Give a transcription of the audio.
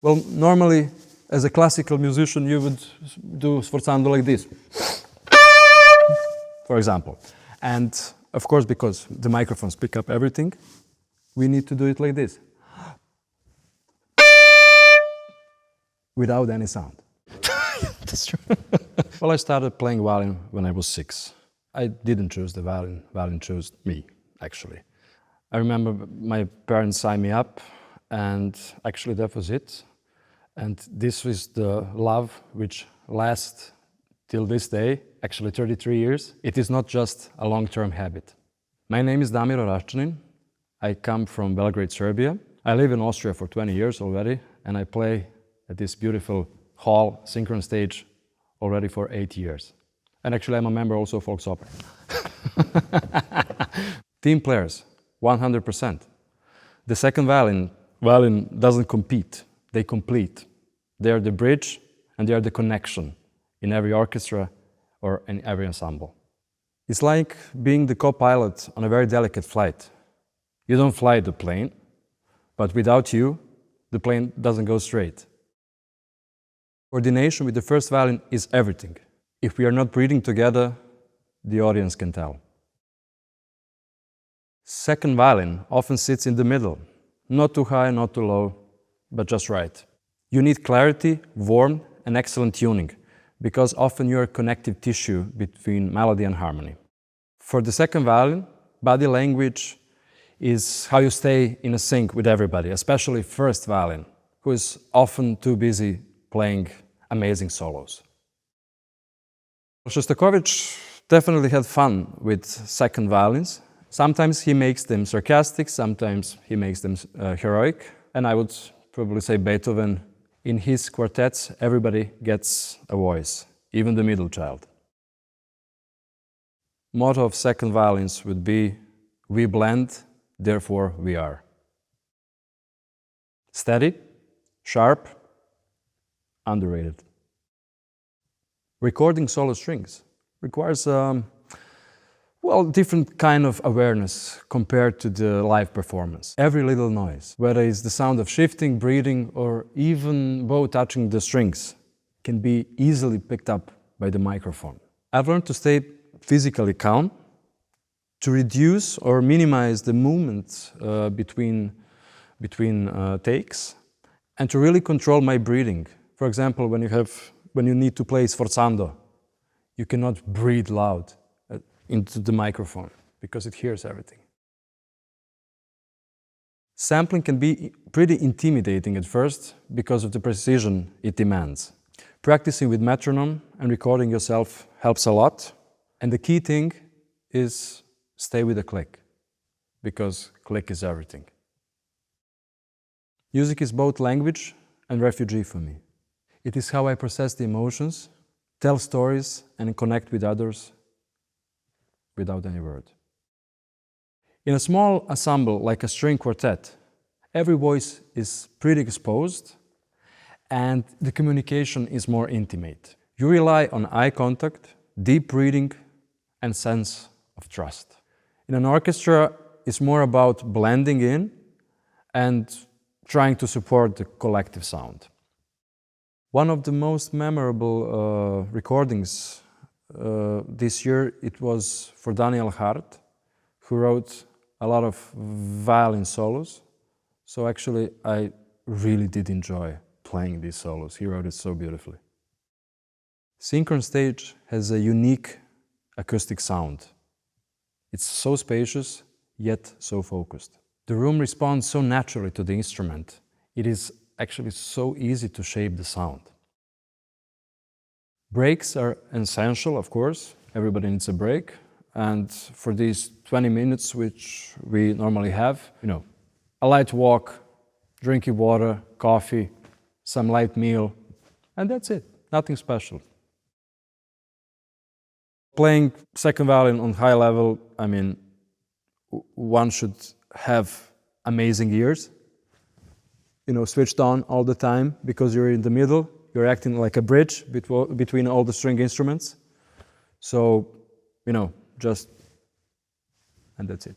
Well, normally, as a classical musician, you would do sforzando like this, for example. And of course, because the microphones pick up everything, we need to do it like this, without any sound. That's true. Well, I started playing violin when I was 6. I didn't choose the violin. Violin chose me, actually. I remember my parents signed me up, and actually that was it. And this was the love which lasts till this day, actually 33 years. It is not just a long-term habit. My name is Damir Oraščanin. I come from Belgrade, Serbia. I live in Austria for 20 years already, and I play at this beautiful hall, Synchron Stage, already for 8 years. And actually I'm a member also of Volksopera. Team players, 100%. The second violin doesn't compete, they complete. They are the bridge and they are the connection in every orchestra or in every ensemble. It's like being the co-pilot on a very delicate flight. You don't fly the plane, but without you, the plane doesn't go straight. Coordination with the first violin is everything. If we are not breathing together, the audience can tell. Second violin often sits in the middle, not too high, not too low, but just right. You need clarity, warmth, and excellent tuning, because often you are connective tissue between melody and harmony. For the second violin, body language is how you stay in a sync with everybody, especially first violin, who is often too busy playing amazing solos. Shostakovich definitely had fun with second violins. Sometimes he makes them sarcastic, sometimes he makes them heroic, and I would probably say Beethoven, in his quartets, everybody gets a voice, even the middle child. Motto of second violins would be, we blend, therefore we are. Steady, sharp, underrated. Recording solo strings requires different kind of awareness compared to the live performance. Every little noise, whether it's the sound of shifting, breathing, or even bow touching the strings, can be easily picked up by the microphone. I've learned to stay physically calm, to reduce or minimize the movement between takes, and to really control my breathing. For example, when you need to play sforzando, you cannot breathe loud into the microphone because it hears everything. Sampling can be pretty intimidating at first because of the precision it demands. Practicing with metronome and recording yourself helps a lot. And the key thing is stay with the click, because click is everything. Music is both language and refugee for me. It is how I process the emotions, tell stories, and connect with others without any word. In a small ensemble like a string quartet, every voice is pretty exposed and the communication is more intimate. You rely on eye contact, deep breathing, and sense of trust. In an orchestra, it's more about blending in and trying to support the collective sound. One of the most memorable recordings this year, it was for Daniel Hart, who wrote a lot of violin solos. So actually, I really did enjoy playing these solos. He wrote it so beautifully. Synchron Stage has a unique acoustic sound. It's so spacious, yet so focused. The room responds so naturally to the instrument. It is actually so easy to shape the sound. Breaks are essential, of course. Everybody needs a break. And for these 20 minutes, which we normally have, a light walk, drinking water, coffee, some light meal, and that's it. Nothing special. Playing second violin on high level, one should have amazing ears, switched on all the time, because you're in the middle, you're acting like a bridge between all the string instruments. So, and that's it.